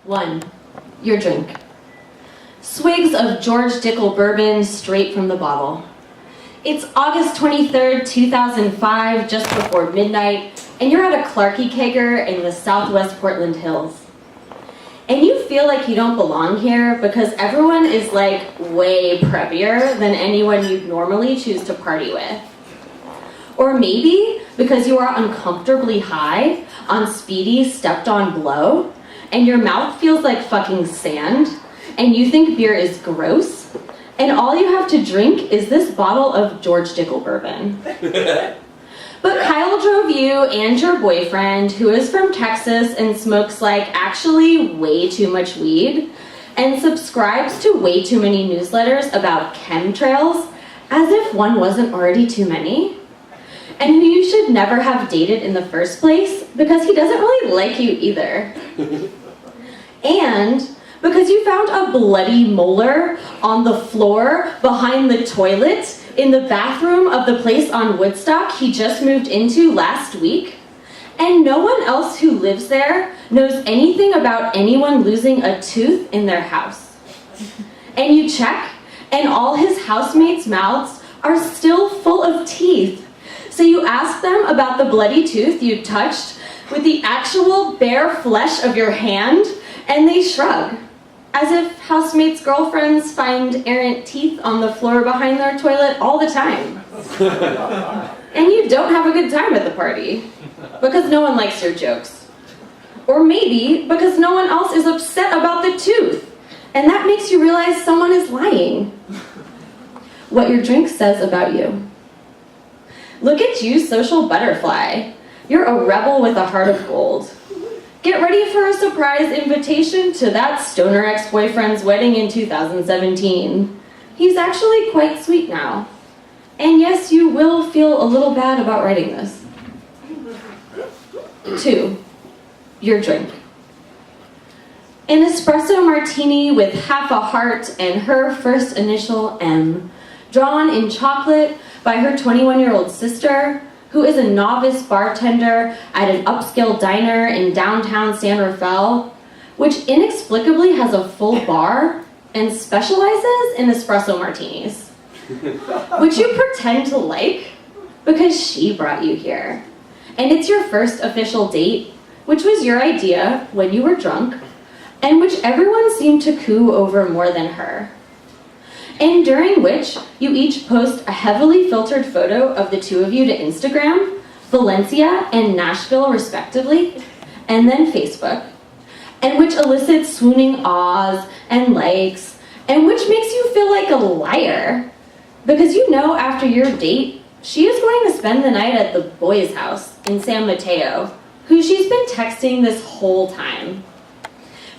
1. Your drink. Swigs of George Dickel bourbon straight from the bottle. It's August 23rd, 2005, just before midnight, and you're at a Clarky Kegger in the southwest Portland Hills. And you feel like you don't belong here because everyone is like way preppier than anyone you'd normally choose to party with. Or maybe because you are uncomfortably high on speedy stepped-on blow, and your mouth feels like fucking sand, and you think beer is gross, and all you have to drink is this bottle of George Dickel bourbon. But Kyle drove you and your boyfriend, who is from Texas and smokes like actually way too much weed, and subscribes to way too many newsletters about chemtrails, as if one wasn't already too many, and who you should never have dated in the first place because he doesn't really like you either. And because you found a bloody molar on the floor behind the toilet in the bathroom of the place on Woodstock he just moved into last week, and no one else who lives there knows anything about anyone losing a tooth in their house. And you check, and all his housemates' mouths are still full of teeth. So you ask them about the bloody tooth you touched with the actual bare flesh of your hand, and they shrug, as if housemates' girlfriends find errant teeth on the floor behind their toilet all the time. And you don't have a good time at the party, because no one likes your jokes. Or maybe because no one else is upset about the tooth, and that makes you realize someone is lying. What your drink says about you. Look at you, social butterfly. You're a rebel with a heart of gold. Get ready for a surprise invitation to that stoner ex-boyfriend's wedding in 2017. He's actually quite sweet now. And yes, you will feel a little bad about writing this. 2. Your drink. An espresso martini with half a heart and her first initial M, drawn in chocolate by her 21-year-old sister, who is a novice bartender at an upscale diner in downtown San Rafael, which inexplicably has a full bar and specializes in espresso martinis, which you pretend to like because she brought you here. And it's your first official date, which was your idea when you were drunk, and which everyone seemed to coo over more than her. And during which you each post a heavily filtered photo of the two of you to Instagram, Valencia and Nashville respectively, and then Facebook, and which elicits swooning ahs and likes, and which makes you feel like a liar, because you know after your date, she is going to spend the night at the boys' house in San Mateo, who she's been texting this whole time.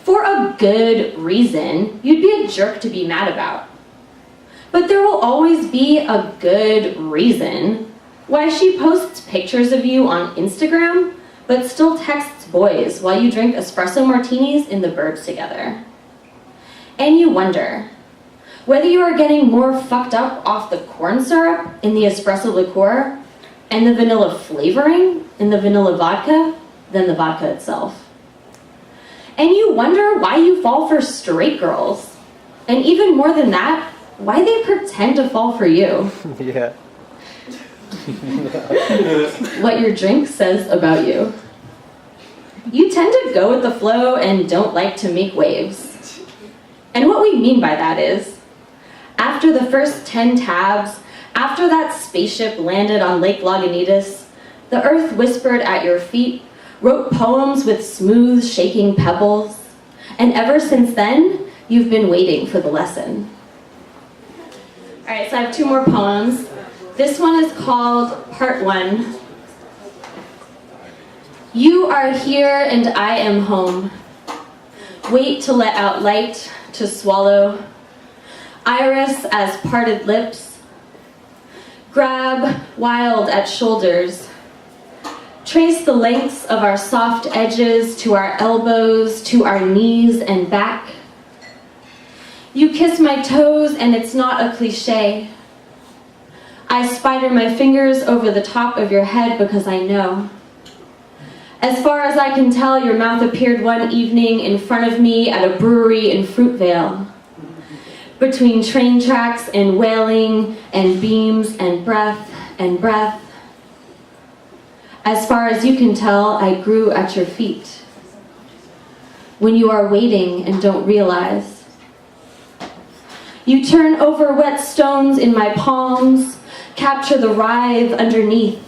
For a good reason, you'd be a jerk to be mad about. But there will always be a good reason why she posts pictures of you on Instagram, but still texts boys while you drink espresso martinis in the burbs together. And you wonder whether you are getting more fucked up off the corn syrup in the espresso liqueur and the vanilla flavoring in the vanilla vodka than the vodka itself. And you wonder why you fall for straight girls. And even more than that, why they pretend to fall for you. Yeah. What your drink says about you. You tend to go with the flow and don't like to make waves. And what we mean by that is, after the first 10 tabs, after that spaceship landed on Lake Lagunitas, the earth whispered at your feet, wrote poems with smooth, shaking pebbles, and ever since then, you've been waiting for the lesson. All right, so I have 2 more poems. This one is called Part 1. You are here and I am home. Wait to let out light to swallow. Iris as parted lips. Grab wild at shoulders. Trace the lengths of our soft edges to our elbows, to our knees and back. You kiss my toes and it's not a cliche. I spider my fingers over the top of your head because I know. As far as I can tell, your mouth appeared one evening in front of me at a brewery in Fruitvale. Between train tracks and wailing and beams and breath and breath. As far as you can tell, I grew at your feet. When you are waiting and don't realize. You turn over wet stones in my palms, capture the writhe underneath.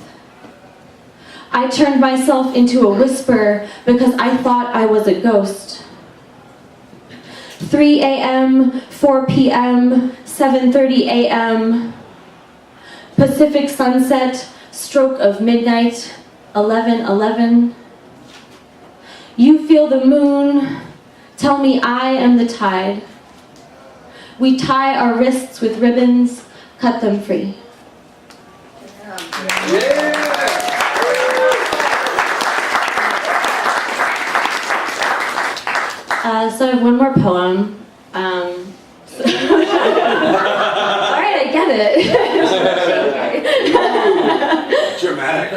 I turned myself into a whisper because I thought I was a ghost. 3 a.m., 4 p.m., 7:30 a.m. Pacific sunset, stroke of midnight, 11:11. You feel the moon, tell me I am the tide. We tie our wrists with ribbons, cut them free. So I have one more poem. All right, I get it. Dramatic.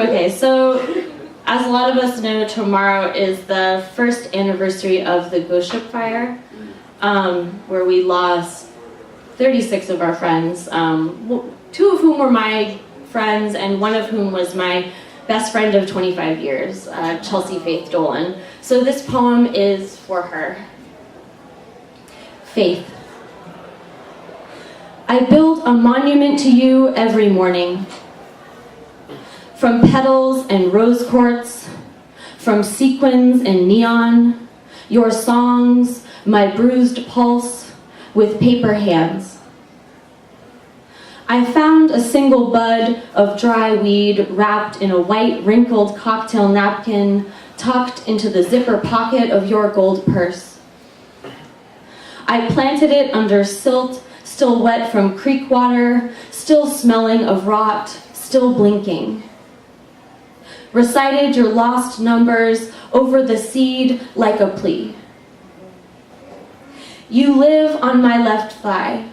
Okay, so as a lot of us know, tomorrow is the first anniversary of the Ghost Ship Fire, where we lost 36 of our friends, 2 of whom were my friends, and one of whom was my best friend of 25 years, Chelsea Faith Dolan. So this poem is for her. Faith. I build a monument to you every morning. From petals and rose quartz, from sequins and neon, your songs, my bruised pulse, with paper hands. I found a single bud of dry weed wrapped in a white wrinkled cocktail napkin tucked into the zipper pocket of your gold purse. I planted it under silt, still wet from creek water, still smelling of rot, still blinking. Recited your lost numbers over the seed like a plea. You live on my left thigh.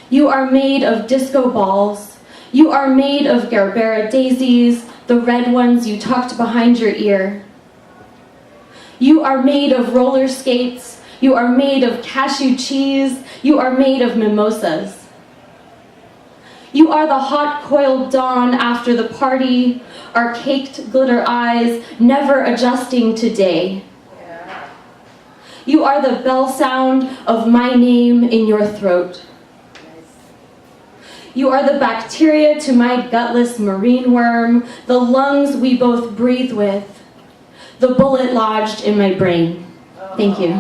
You are made of disco balls. You are made of Gerbera daisies, the red ones you tucked behind your ear. You are made of roller skates. You are made of cashew cheese. You are made of mimosas. You are the hot coiled dawn after the party, our caked glitter eyes never adjusting to day. You are the bell sound of my name in your throat. You are the bacteria to my gutless marine worm, the lungs we both breathe with, the bullet lodged in my brain. Thank you.